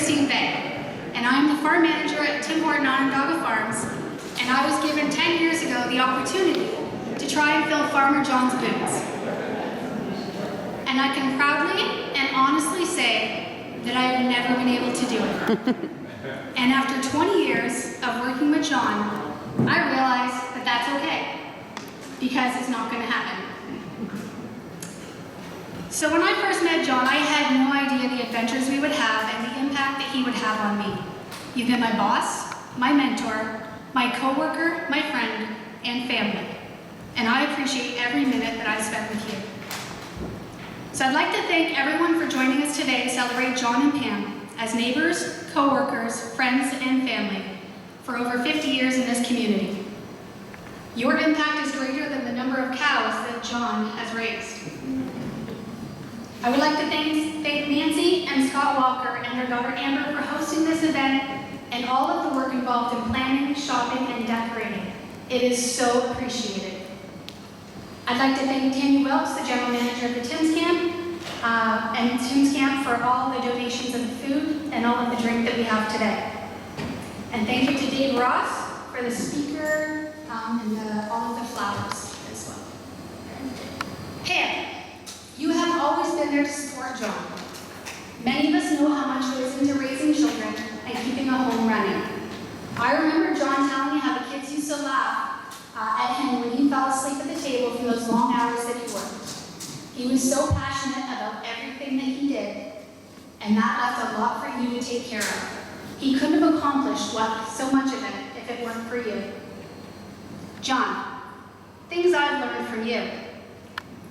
and I'm the farm manager at Tim Horton Onondaga Farms, and I was given 10 years ago the opportunity to try and fill Farmer John's boots. And I can proudly and honestly say that I have never been able to do it. And after 20 years of working with John, I realized that that's okay, because it's not going to happen. So when I first met John, I had no idea the adventures we would have and the impact that he would have on me. You've been my boss, my mentor, my coworker, my friend, and family. And I appreciate every minute that I spent with you. So I'd like to thank everyone for joining us today to celebrate John and Pam as neighbors, coworkers, friends, and family for over 50 years in this community. Your impact is greater than the number of cows that John has raised. I would like to thank Nancy and Scott Walker and their daughter Amber for hosting this event and all of the work involved in planning, shopping, and decorating. It is so appreciated. I'd like to thank Tammy Wilkes, the general manager of the Tim's Camp, and Tim's Camp for all the donations of the food and all of the drink that we have today. And thank you to Dave Ross for the speaker and all of the flowers as well. Pam, you have always been there to support John. Many of us know how much goes into raising children and keeping a home running. I remember John telling me how the kids used to laugh at him when he fell asleep at the table from those long hours that he worked. He was so passionate about everything that he did, and that left a lot for you to take care of. He couldn't have accomplished so much of it if it weren't for you. John, things I've learned from you.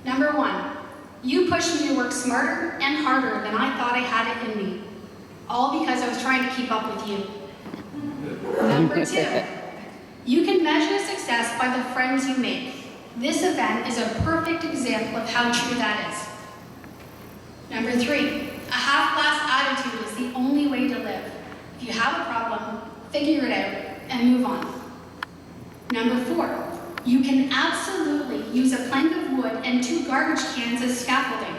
Number one, you pushed me to work smarter and harder than I thought I had it in me, all because I was trying to keep up with you. Number two, you can measure success by the friends you make. This event is a perfect example of how true that is. Number three, a half-glass attitude is the only way to live. If you have a problem, figure it out and move on. Number four, you can absolutely use a plank of wood and 2 garbage cans as scaffolding.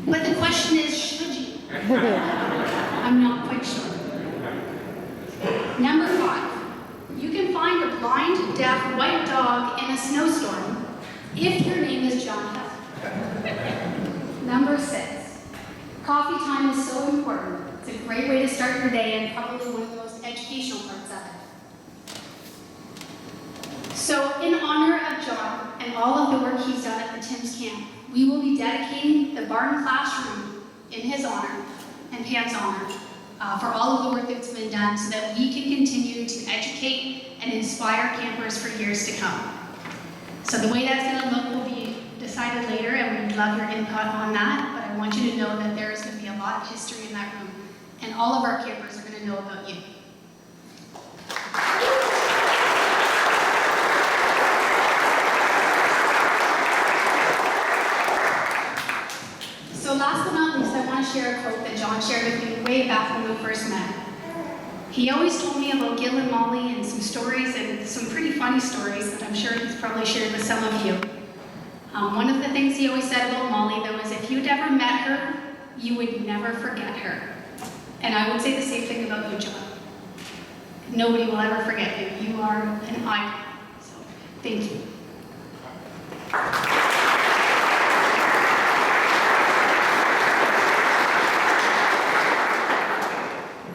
But the question is, should you? I'm not quite sure. Number 5, you can find a blind, deaf, white dog in a snowstorm if your name is John Huff. Number 6, coffee time is so important. It's a great way to start your day and probably one of the most educational parts of it. So in honor of John and all of the work he's done at the Tim's Camp, we will be dedicating the barn classroom in his honor and Pam's honor for all of the work that's been done so that we can continue to educate and inspire campers for years to come. So the way that's going to look will be decided later, and we'd love your input on that, but I want you to know that there is going to be a lot of history in that room, and all of our campers are going to know about you. So last but not least, I want to share a quote that John shared with me way back when we first met. He always told me about Gil and Molly and some stories, and some pretty funny stories that I'm sure he's probably shared with some of you. One of the things he always said about Molly, though, is if you'd ever met her, you would never forget her. And I would say the same thing about you, John. Nobody will ever forget you. You are an icon. So, thank you.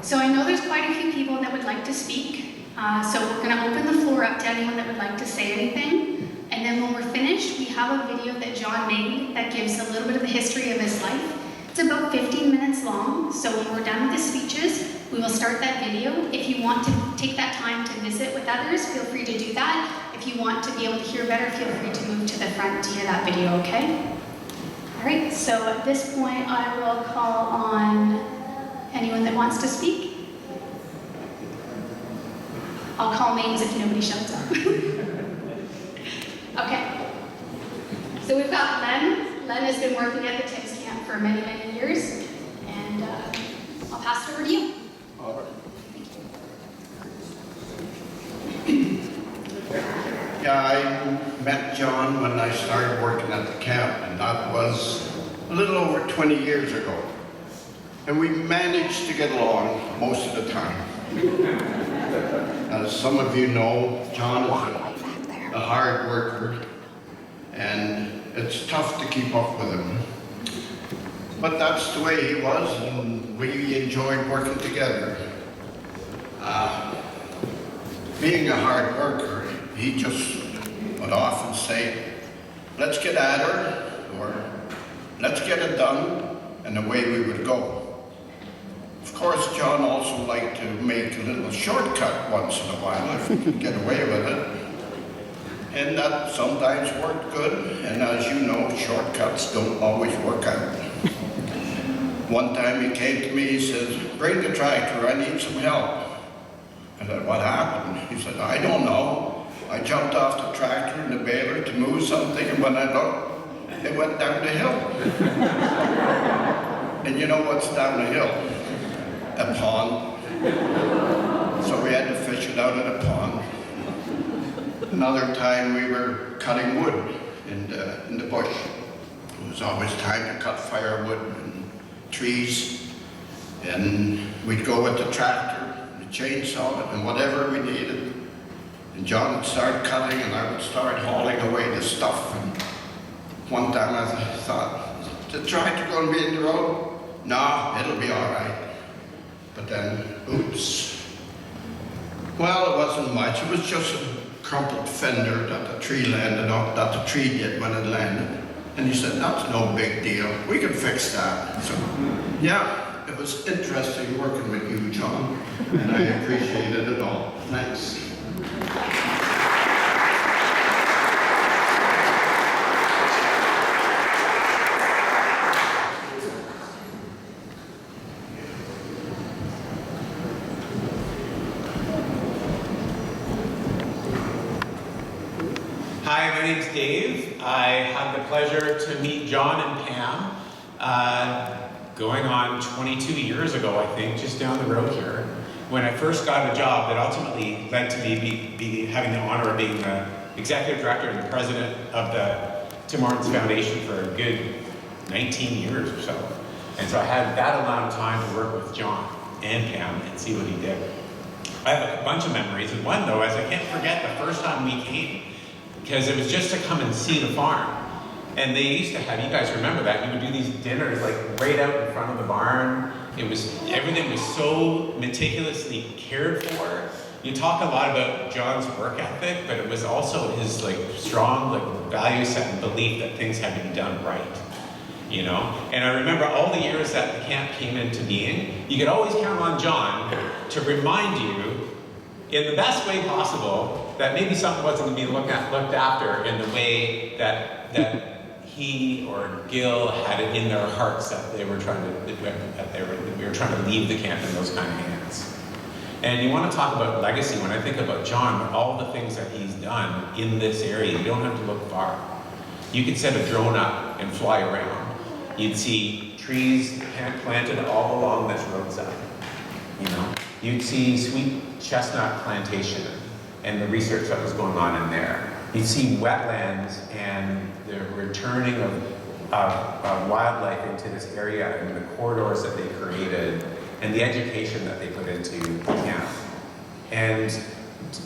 So I know there's quite a few people that would like to speak, so we're going to open the floor up to anyone that would like to say anything. And then when we're finished, we have a video that John made that gives a little bit of the history of his life. It's about 15 minutes long, so when we're done with the speeches, we will start that video. If you want to take that time to visit with others, feel free to do that. If you want to be able to hear better, feel free to move to the front to hear that video, okay? All right, so at this point, I will call on anyone that wants to speak. I'll call names if nobody shows up. Okay. So we've got Len. Len has been working at the Tim's Camp for many, many years. And I'll pass it over to you. All right. Yeah, I met John when I started working at the camp, and that was a little over 20 years ago. and we managed to get along most of the time. As some of you know, John is a hard worker, and it's tough to keep up with him. But that's the way he was, and we enjoyed working together. Being a hard worker, he just would often say, let's get at her, or let's get it done, and away we would go. Of course, John also liked to make a little shortcut once in a while if he could get away with it. And that sometimes worked good, and as you know, shortcuts don't always work out. One time he came to me, he says, bring the tractor, I need some help. I said, what happened? He said, I don't know. I jumped off the tractor and the baler to move something, and when I looked, it went down the hill. And you know what's down the hill? A pond. So we had to fish it out of the pond. Another time we were cutting wood in the bush. It was always time to cut firewood and trees, and we'd go with the tractor, the chainsaw, and whatever we needed. And John would start cutting, and I would start hauling away the stuff. And one time I thought, is the tractor going to be in the road? No, it'll be all right. But then, oops. Well, it wasn't much. It was just a crumpled fender that the tree landed on, that the tree did when it landed. And he said, that's no big deal. We can fix that. So, yeah, it was interesting working with you, John. And I appreciated it all. Thanks. Hi, my name's Dave. I had the pleasure to meet John and Pam going on 22 years ago, I think, just down the road here, when I first got a job that ultimately led to me be having the honor of being the executive director and the president of the Tim Hortons Foundation for a good 19 years or so. And so I had that amount of time to work with John and Pam and see what he did. I have a bunch of memories, and one though is I can't forget the first time we came, because it was just to come and see the farm. And they used to have, you guys remember that, you would do these dinners like right out in front of the barn. Everything was so meticulously cared for. You talk a lot about John's work ethic, but it was also his like strong like value set and belief that things had to be done right. You know? And I remember all the years that the camp came into being, you could always count on John to remind you in the best way possible that maybe something wasn't going to be looked after in the way that he or Gil had it in their hearts that we were trying to leave the camp in those kind of hands. And you want to talk about legacy. When I think about John, all the things that he's done in this area, you don't have to look far. You could set a drone up and fly around. You'd see trees planted all along this roadside. You know, you'd see sweet chestnut plantation and the research that was going on in there. You'd see wetlands and the returning of wildlife into this area and the corridors that they created and the education that they put into the camp. And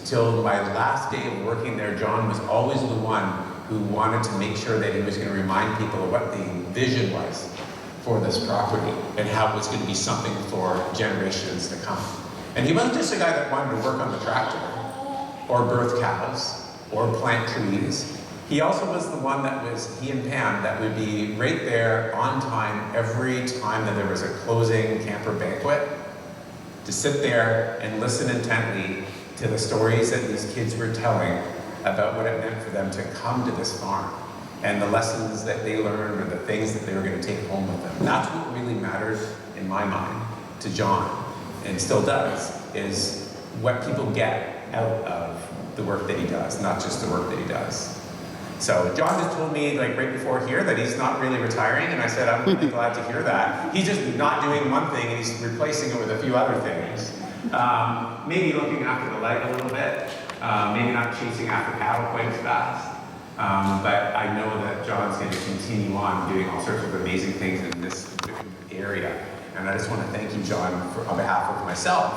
till my last day of working there, John was always the one who wanted to make sure that he was going to remind people of what the vision was for this property and how it was going to be something for generations to come. And he wasn't just a guy that wanted to work on the tractor or birth cows or plant trees. He also was the one that was, he and Pam, that would be right there on time every time that there was a closing camper banquet, to sit there and listen intently to the stories that these kids were telling about what it meant for them to come to this farm and the lessons that they learned or the things that they were going to take home with them. That's what really mattered in my mind to John, and still does, is what people get out of the work that he does, not just the work that he does. So John just told me like right before here that he's not really retiring, and I said I'm really glad to hear that. He's just not doing one thing and he's replacing it with a few other things. Maybe looking after the leg a little bit, maybe not chasing after cattle quite as fast. But I know that John's going to continue on doing all sorts of amazing things in this area. And I just want to thank you, John, on behalf of myself,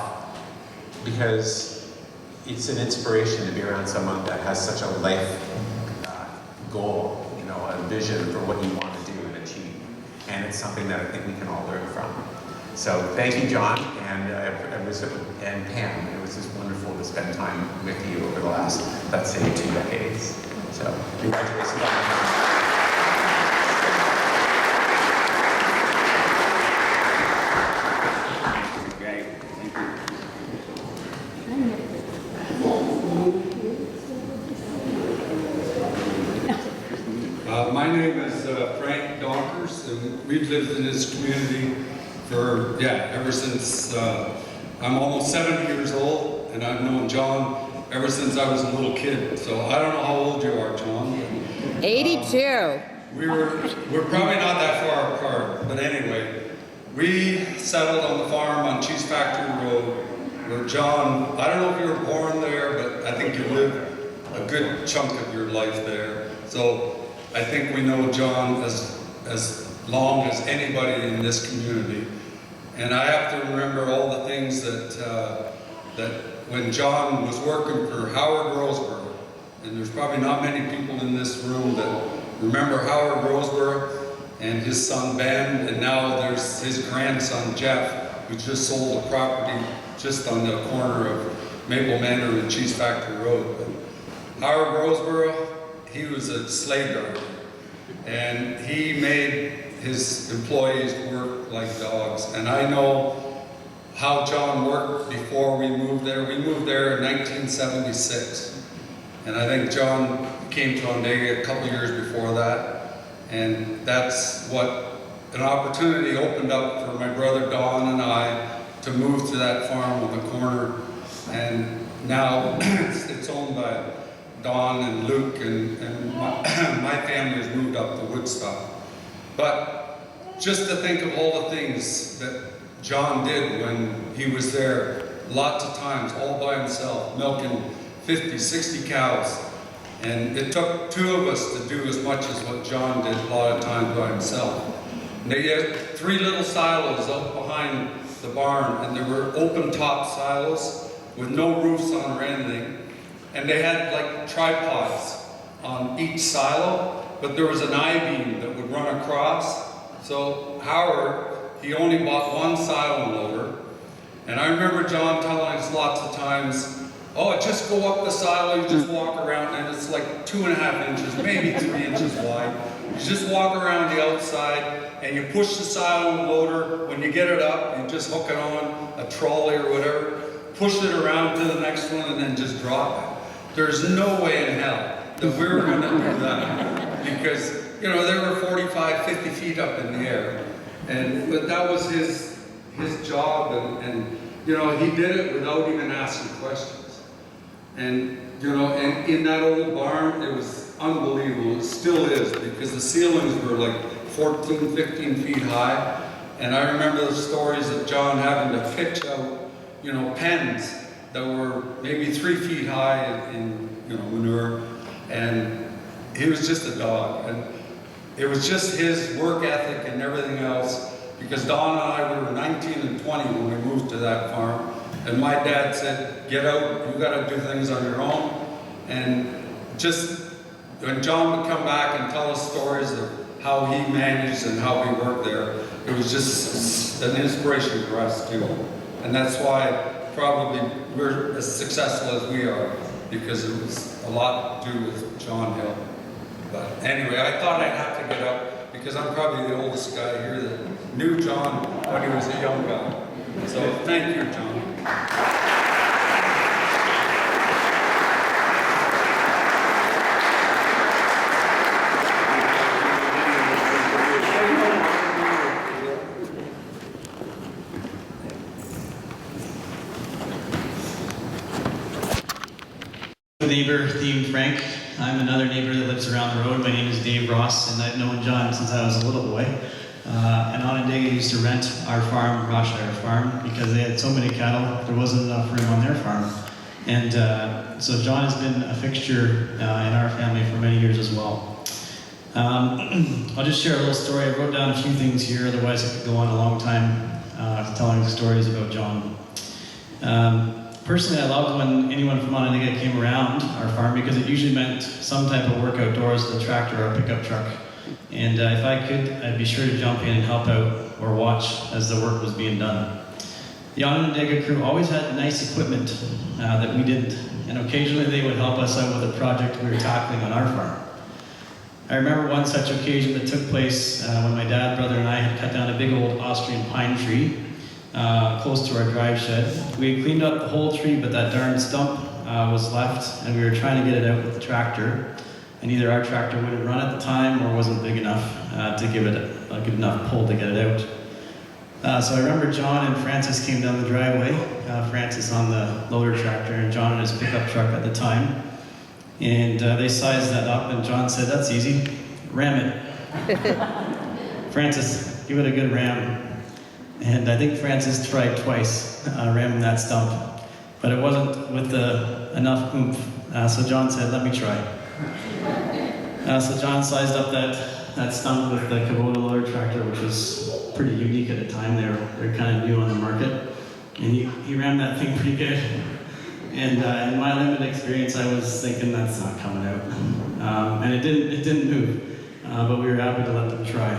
because it's an inspiration to be around someone that has such a life goal, you know, a vision for what you want to do and achieve. And it's something that I think we can all learn from. So thank you, John, and Pam. It was just wonderful to spend time with you over the last, let's say, 2 decades. So congratulations on that. My name is Frank Donkers, and we've lived in this community for, ever since I'm almost 70 years old, and I've known John ever since I was a little kid. So I don't know how old you are, John. 82. We're probably not that far apart, but anyway, we settled on the farm on Cheese Factory Road, where John, I don't know if you were born there, but I think you lived a good chunk of your life there. So I think we know John as long as anybody in this community. And I have to remember all the things that when John was working for Howard Roseborough, and there's probably not many people in this room that remember Howard Roseborough and his son Ben, and now there's his grandson Jeff, who just sold a property just on the corner of Maple Manor and Cheese Factory Road. But Howard Roseborough, he was a slave driver, and he made his employees work like dogs. And I know how John worked before we moved there. We moved there in 1976, and I think John came to Ondaga a couple years before that, and that's what an opportunity opened up for my brother Don and I to move to that farm on the corner, and now it's owned by Don and Luke, and my family has moved up to Woodstock. But just to think of all the things that John did when he was there, lots of times all by himself, milking 50, 60 cows. And it took 2 of us to do as much as what John did a lot of times by himself. And they had 3 little silos out behind the barn, and there were open top silos with no roofs on or anything. And they had like tripods on each silo, but there was an I-beam that would run across. So Howard, he only bought 1 silo loader. And I remember John telling us lots of times, oh, just go up the silo, you just walk around, and it's like 2.5 inches, maybe 3 inches wide. You just walk around the outside, and you push the silo loader. When you get it up, you just hook it on a trolley or whatever, push it around to the next one, and then just drop it. There's no way in hell that we were going to do that, because, you know, they were 45, 50 feet up in the air. But that was his job, and you know, he did it without even asking questions. And, you know, and in that old barn, it was unbelievable. It still is, because the ceilings were like 14, 15 feet high. And I remember the stories of John having to pitch out, you know, pens that were maybe 3 feet high in you know, manure. And he was just a dog. And it was just his work ethic and everything else, because Don and I were 19 and 20 when we moved to that farm. And my dad said, get out, you gotta do things on your own. And just, when John would come back and tell us stories of how he managed and how we worked there, it was just an inspiration for us too. And that's why probably we're as successful as we are, because it was a lot to do with John Hill. But anyway, I thought I'd have to get up, because I'm probably the oldest guy here that knew John when he was a young guy. So thank you, John. Neighbor themed Frank. I'm another neighbor that lives around the road. My name is Dave Ross, and I've known John since I was a little boy. And Onondaga used to rent our farm, Roshire Farm, because they had so many cattle, there wasn't enough room on their farm. And so John has been a fixture in our family for many years as well. I'll just share a little story. I wrote down a few things here, otherwise I could go on a long time. telling stories about John. Personally, I loved when anyone from Onondaga came around our farm because it usually meant some type of work outdoors with a tractor or a pickup truck. And if I could, I'd be sure to jump in and help out or watch as the work was being done. The Onondaga crew always had nice equipment that we didn't, and occasionally they would help us out with a project we were tackling on our farm. I remember one such occasion that took place when my dad, brother, and I had cut down a big old Austrian pine tree close to our drive shed. We had cleaned up the whole tree, but that darn stump was left, and we were trying to get it out with the tractor. And either our tractor wouldn't run at the time or wasn't big enough to give it a good enough pull to get it out. So I remember John and Francis came down the driveway, Francis on the loader tractor and John in his pickup truck at the time. And they sized that up and John said, "That's easy, ram it." "Francis, give it a good ram." And I think Francis tried twice ramming that stump, but it wasn't with enough oomph. So John said, "Let me try." So John sized up that stump with the Kubota loader tractor, which was pretty unique at the time. They're kind of new on the market. And he rammed that thing pretty good. And in my limited experience, I was thinking that's not coming out. And it didn't move, but we were happy to let them try.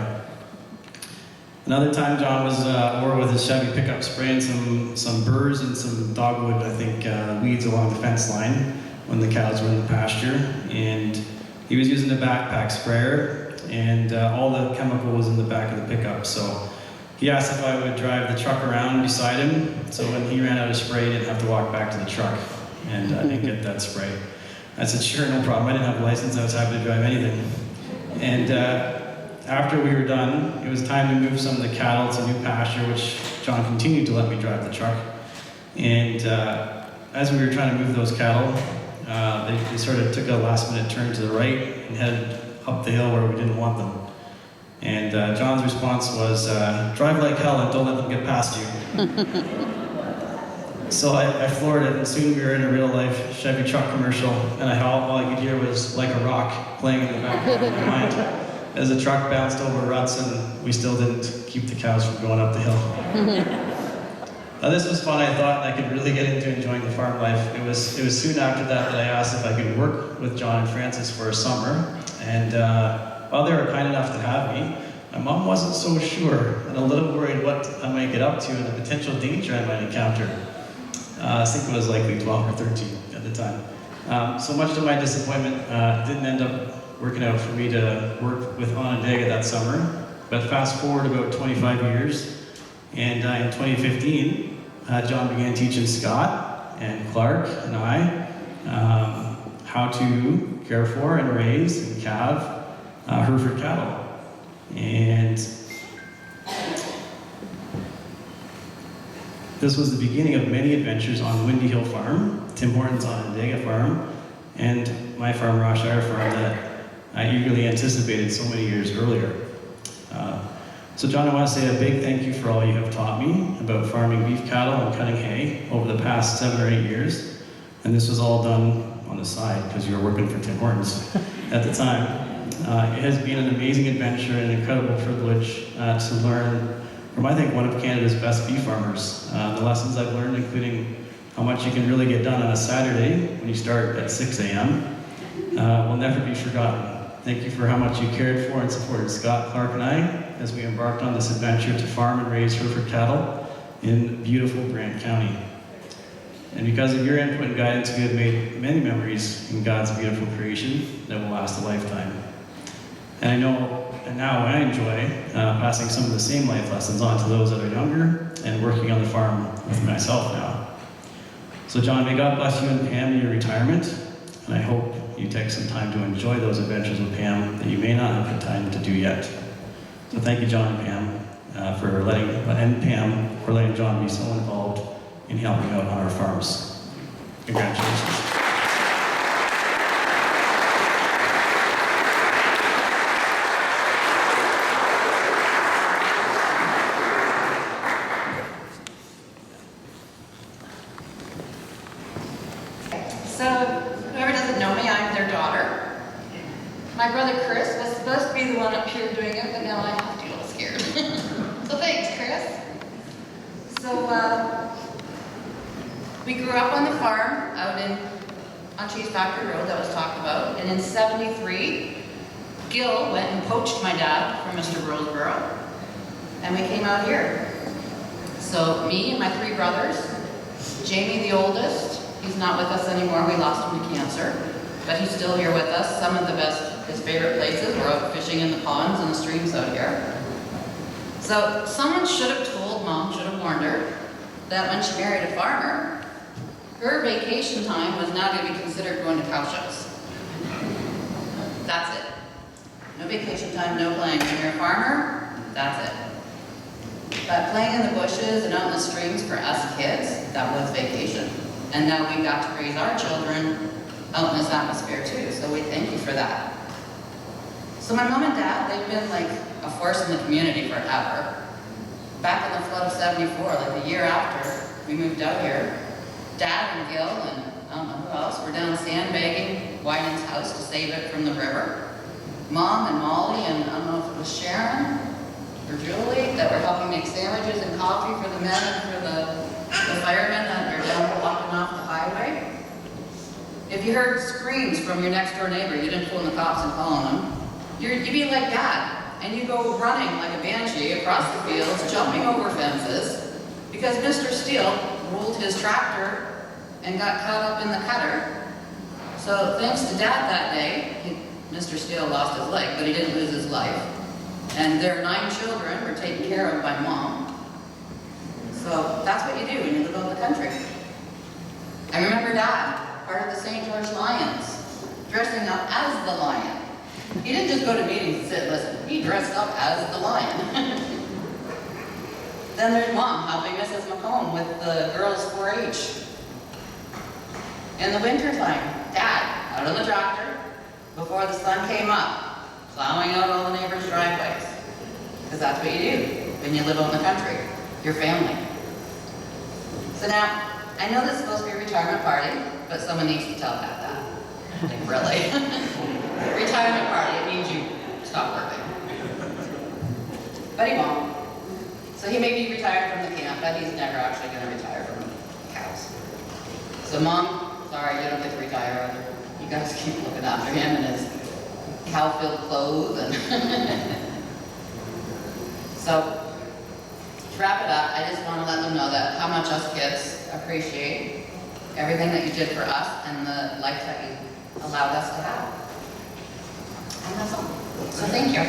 Another time, John was over with his Chevy pickup spraying some burrs and some dogwood, I think, weeds along the fence line when the cows were in the pasture. And he was using a backpack sprayer, and all the chemical was in the back of the pickup. So he asked if I would drive the truck around beside him, so when he ran out of spray, he didn't have to walk back to the truck and didn't get that spray. I said, "Sure, no problem." I didn't have a license, I was happy to drive anything. And after we were done, it was time to move some of the cattle to new pasture, which John continued to let me drive the truck. And as we were trying to move those cattle, they sort of took a last-minute turn to the right and headed up the hill where we didn't want them. And John's response was, "Drive like hell and don't let them get past you." So I floored it, and soon we were in a real-life Chevy truck commercial, and all I could hear was "Like a Rock" playing in the background of my mind as the truck bounced over ruts, and we still didn't keep the cows from going up the hill. This was fun. I thought I could really get into enjoying the farm life. It was soon after that I asked if I could work with John and Francis for a summer, and while they were kind enough to have me, my mom wasn't so sure and a little worried what I might get up to and the potential danger I might encounter. I think it was likely 12 or 13 at the time. So much to my disappointment, it didn't end up working out for me to work with Onondaga that summer. But fast forward about 25 years, and in 2015, John began teaching Scott and Clark and I how to care for and raise and calve Hereford cattle. And this was the beginning of many adventures on Windy Hill Farm, Tim Horton's Onondaga Farm, and my farm, Roshire Farm, that I eagerly anticipated so many years earlier. So John, I want to say a big thank you for all you have taught me about farming beef cattle and cutting hay over the past 7 or 8 years. And this was all done on the side because you were working for Tim Hortons at the time. It has been an amazing adventure and an incredible privilege to learn from, I think, one of Canada's best beef farmers. The lessons I've learned, including how much you can really get done on a Saturday when you start at 6 a.m., will never be forgotten. Thank you for how much you cared for and supported Scott, Clark, and I as we embarked on this adventure to farm and raise Hereford cattle in beautiful Brant County. And because of your input and guidance, we have made many memories in God's beautiful creation that will last a lifetime. And I know, and now I enjoy passing some of the same life lessons on to those that are younger and working on the farm with myself now. So John, may God bless you and Pam in your retirement, and I hope you take some time to enjoy those adventures with Pam that you may not have had time to do yet. So thank you, John and Pam, for letting John be so involved in helping out on our farms. Congratulations. So, whoever doesn't know me, I'm their daughter. My brother Chris was supposed to be the one up here doing it, but now I have to be a little scared. So thanks, Chris. So we grew up on the farm out on Cheese Factory Road that was talked about. And in '73, Gil went and poached my dad from Mr. Roseboro. And we came out here. So me and my 3 brothers, Jamie the oldest, he's not with us anymore, we lost him to cancer. But he's still here with us. Some of the best, his favorite places, we're out fishing in the ponds and the streams out here. So someone should have told Mom, should have warned her, that when she married a farmer, her vacation time was now going to be considered going to cow shows. That's it. No vacation time, no playing. When you're a farmer, that's it. But playing in the bushes and out in the streams for us kids, that was vacation. And now we got to raise our children out in this atmosphere too, so we thank you for that. So my mom and dad, they've been like a force in the community forever. Back in the flood of '74, like the year after we moved out here, Dad and Gil and I don't know who else were down sandbagging Wyden's house to save it from the river. Mom and Molly and I don't know if it was Sharon or Julie that were helping make sandwiches and coffee for the men and for the firemen that are down walking off the highway. If you heard screams from your next door neighbor, you didn't phone the cops and call on them. You'd be like Dad, and you go running like a banshee across the fields, jumping over fences, because Mr. Steele rolled his tractor and got caught up in the cutter. So thanks to Dad that day, Mr. Steele lost his leg, but he didn't lose his life. And their 9 children were taken care of by Mom. So that's what you do when you live out in the country. I remember Dad, part of the St. George Lions, dressing up as the lion. He didn't just go to meetings and sit and listen. He dressed up as the lion. Then there's Mom helping Mrs. McComb with the girls 4-H. In the wintertime, Dad out on the tractor before the sun came up, plowing out all the neighbors' driveways. Because that's what you do when you live out in the country, your family. So now, I know this is supposed to be a retirement party, but someone needs to tell Dad that. Like, really? Retirement party, it means you stop working. But he won't. So he may be retired from the camp, but he's never actually going to retire from cows. So Mom, sorry, you don't get to retire either. You guys keep looking after him and his cow-filled clothes. And so, to wrap it up, I just want to let them know that how much us kids appreciate everything that you did for us and the life that you allowed us to have. And that's all. So thank you.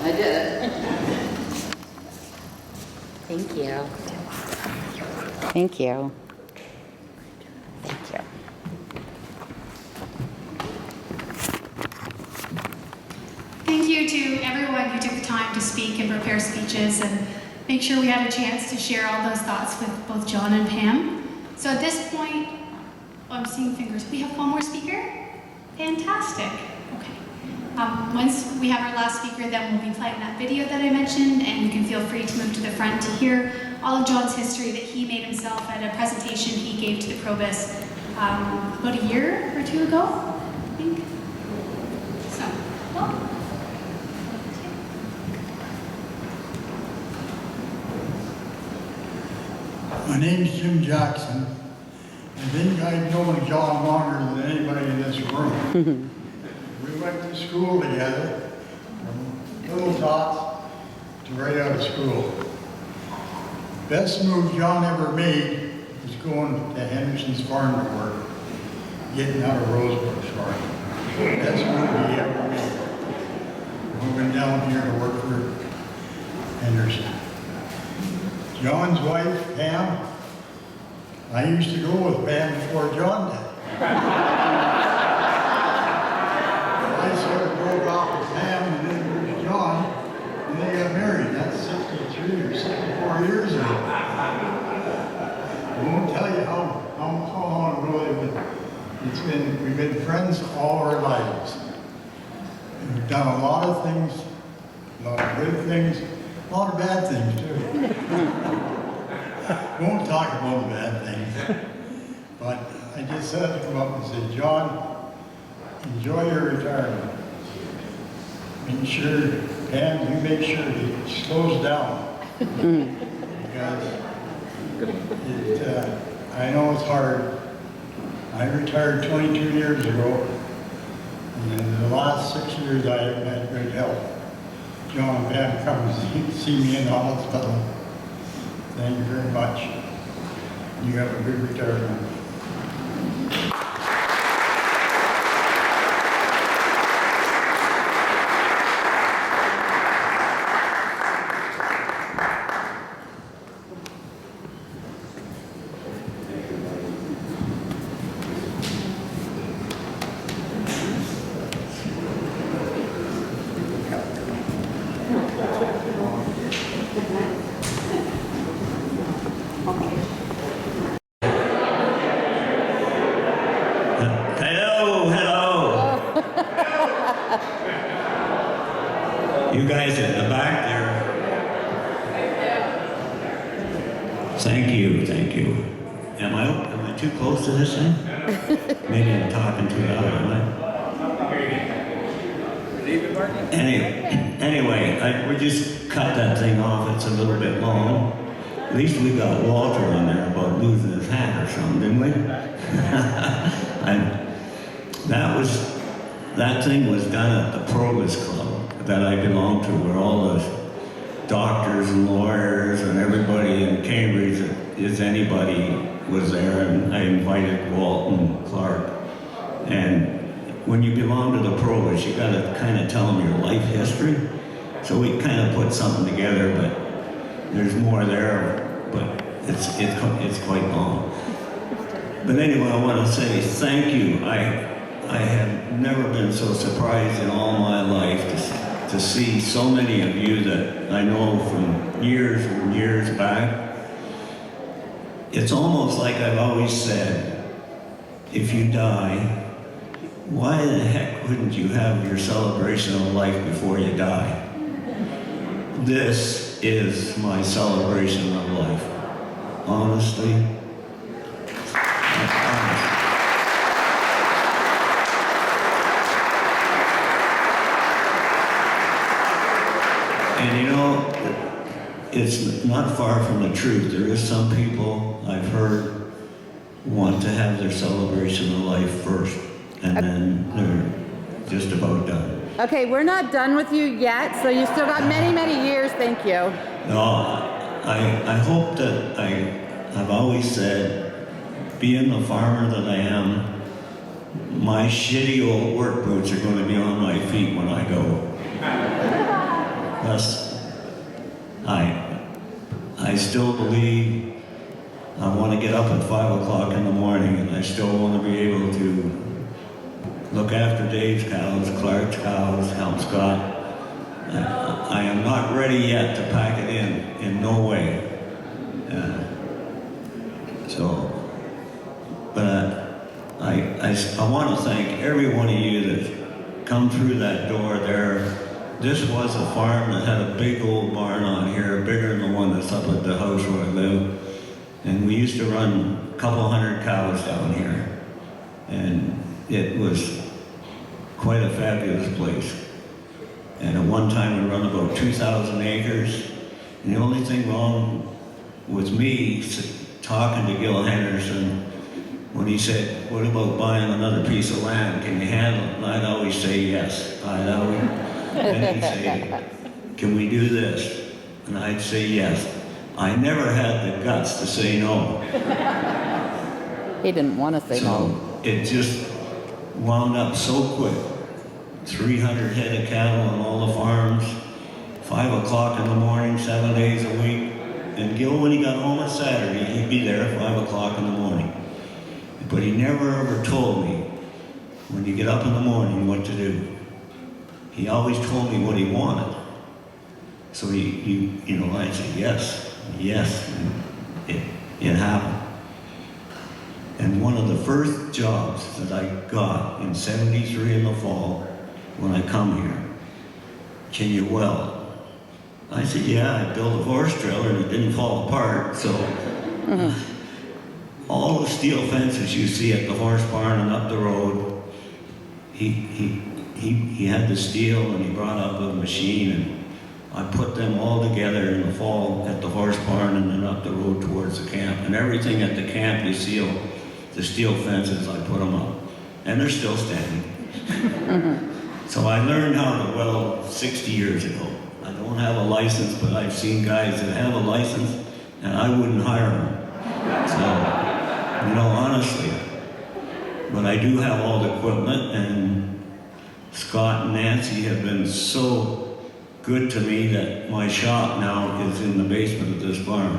I did it. Thank you. Thank you. Thank you. Thank you to everyone who took the time to speak and prepare speeches and make sure we had a chance to share all those thoughts with both John and Pam. So at this point, I'm seeing fingers. We have one more speaker? Fantastic. Okay. Once we have our last speaker, then we'll be playing that video that I mentioned, and you can feel free to move to the front to hear all of John's history that he made himself at a presentation he gave to the Probus about a year or 2 ago, I think. So, well. My name's Jim Jackson. I think I've known John longer than anybody in this room. We went to school together, from little tots to right out of school. Best move John ever made was going to Henderson's farm to work, getting out of Rosebrook's farm. Best move he ever made. Moving down here to work for Henderson. John's wife, Pam, I used to go with Pam before John did. I sort of broke off with Pam and then with John, and they got married. That's 63 or 64 years ago. I won't tell you how long ago we've been friends all our lives. And we've done a lot of things, a lot of good things, a lot of bad things too. won't talk about bad things. But I just had to come up and say, John, enjoy your retirement. Make sure, Pam, you make sure he slows down. Because I know it's hard. I retired 22 years ago, and in the last 6 years I haven't had good health. John and Pam come and see me in the hospital. Thank you very much. You have a good retirement. Hello. You guys at the back there. Thank you. Am I too close to this thing? Maybe I'm talking too loud, am I? Anyway, we just cut that thing off. It's a little bit long. At least we got Walter on there about losing his hat or something, didn't we? That thing was done at the Provost Club that I belong to, where all the doctors and lawyers and everybody in Cambridge, if anybody was there, and I invited Walt and Clark. And when you belong to the Provost, you got to kind of tell them your life history. So we kind of put something together, but there's more there, but it's quite long. But anyway, I want to say thank you. I have never been so surprised in all my life to see so many of you that I know from years and years back. It's almost like I've always said, if you die, why the heck wouldn't you have your celebration of life before you die? This is my celebration of life. Honestly. And you know, it's not far from the truth. There is some people I've heard want to have their celebration of life first, and then they're just about done. Okay, we're not done with you yet, so you still got many, many years. Thank you. No, I hope that I've always said, being the farmer that I am, my shitty old work boots are going to be on my feet when I go. Thus, I still believe I want to get up at 5 o'clock in the morning, and I still want to be able to look after Dave's cows, Clark's cows, help Scott. I am not ready yet to pack it in no way. But I want to thank every one of you that come through that door there. This was a farm that had a big old barn on here, bigger than the one that's up at the house where I live. And we used to run a couple hundred cows down here. And it was quite a fabulous place. And at one time we run about 2,000 acres. And the only thing wrong with me talking to Gil Henderson, when he said, what about buying another piece of land? Can you handle it? And I'd always say yes. And he'd say, can we do this? And I'd say yes. I never had the guts to say no. He didn't want to say no. So it just wound up so quick. 300 head of cattle on all the farms, 5 o'clock in the morning, 7 days a week. And Gil, when he got home on Saturday, he'd be there at 5 o'clock in the morning. But he never ever told me, when you get up in the morning, what to do. He always told me what he wanted. So I'd say yes, and it happened. And one of the first jobs that I got in '73 in the fall, when I come here, can you weld? I said, yeah, I built a horse trailer and it didn't fall apart, so All the steel fences you see at the horse barn and up the road, he had the steel and he brought up a machine, and I put them all together in the fall at the horse barn and then up the road towards the camp. And everything at the camp, you see the steel fences, I put them up. And they're still standing. So I learned how to weld 60 years ago. I don't have a license, but I've seen guys that have a license, and I wouldn't hire them. So, you know, honestly. But I do have all the equipment, and Scott and Nancy have been so good to me that my shop now is in the basement of this barn.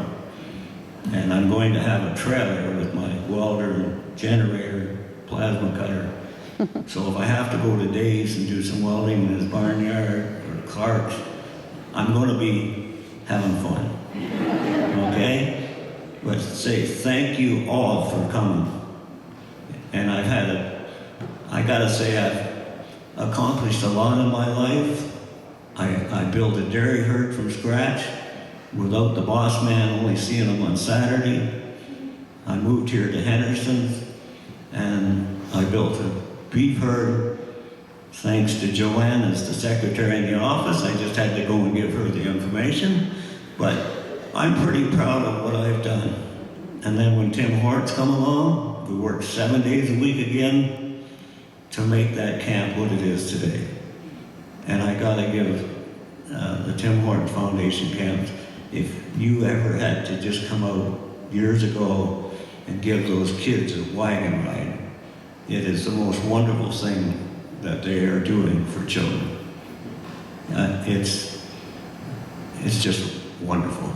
And I'm going to have a trailer with my welder, generator, plasma cutter. So if I have to go to Dave's and do some welding in his barnyard or Clark's, I'm going to be having fun. Okay? But say thank you all for coming. And I gotta say, I've accomplished a lot in my life. I built a dairy herd from scratch without the boss man only seeing them on Saturday. I moved here to Henderson and I built a beef herd thanks to Joanne as the secretary in the office. I just had to go and give her the information. But I'm pretty proud of what I've done. And then when Tim Hort's come along, we worked 7 days a week again to make that camp what it is today. And I gotta give the Tim Horton Foundation camps, if you ever had to just come out years ago and give those kids a wagon ride, it is the most wonderful thing that they are doing for children. It's just wonderful.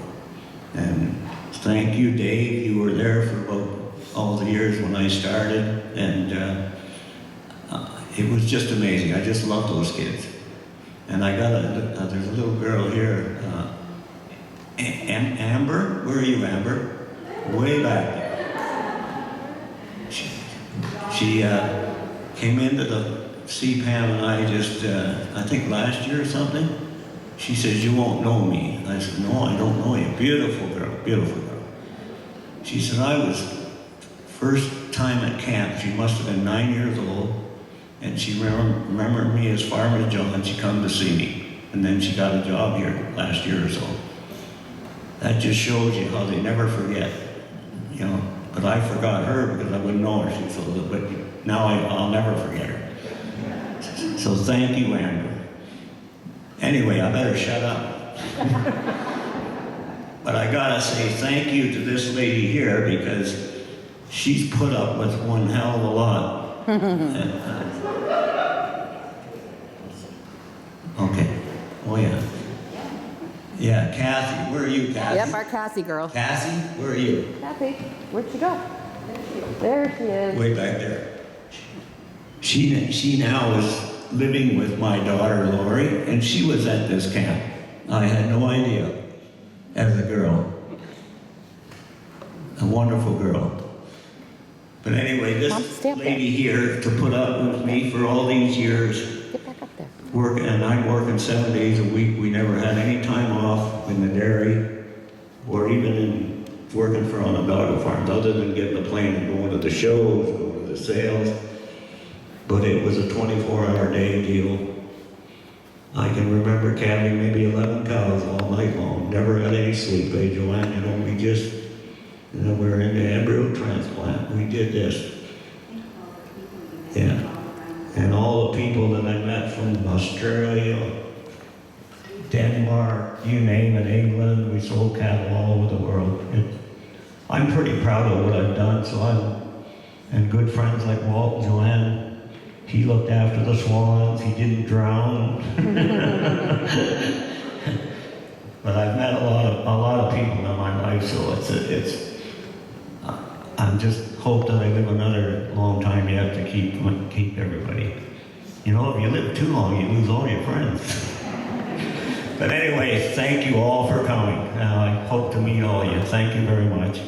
And thank you, Dave. You were there for about all the years when I started, and it was just amazing. I just love those kids. And I got there's a little girl here, Amber. Where are you, Amber? Way back there. She came into the see Pam and I just, I think last year or something. She says, "You won't know me." I said, "No, I don't know you." Beautiful girl, beautiful girl. She said, "I was first time at camp." She must have been 9 years old. And she remembered me as Farmer John. She come to see me. And then she got a job here last year or so. That just shows you how they never forget, you know. But I forgot her because I wouldn't know her. She's a little bit, now I'll never forget her. So thank you, Amber. Anyway, I better shut up. But I gotta say thank you to this lady here because she's put up with one hell of a lot. Okay. Oh yeah. Yeah, Kathy. Where are you, Kathy? Yep, our Cassie girl. Cassie, where are you? Kathy, where'd she go? There she is. Way back there. She now is living with my daughter Lori, and she was at this camp. I had no idea as a girl. A wonderful girl. But anyway, this lady here to put up with me for all these years, Get back up there. and I'm working 7 days a week. We never had any time off in the dairy or even in working for on the dog farms other than getting the plane and going to the shows, going to the sales. But it was a 24-hour day deal. I can remember calving maybe 11 cows all night long. Never had any sleep, eh, Joanne? You know, we just, and then we were into embryo transplant. We did this. Yeah. And all the people that I met from Australia, Denmark, you name it, England, we sold cattle all over the world. I'm pretty proud of what I've done, and good friends like Walt and Joanne. He looked after the swans, he didn't drown. But I've met a lot of people in my life, so I'm just hope that I live another long time yet to keep everybody. You know, if you live too long, you lose all your friends. But anyway, thank you all for coming. I hope to meet all of you. Thank you very much.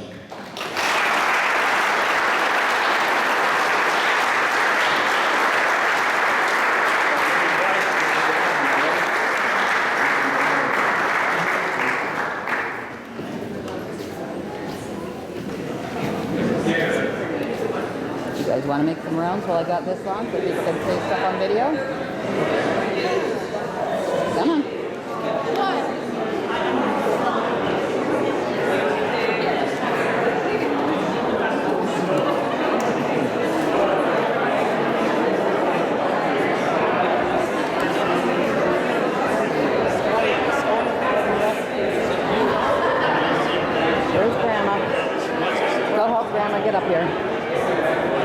guys want to make some rounds while I got this on so people can say stuff on video? Come on. Where's Grandma? Go help Grandma get up here.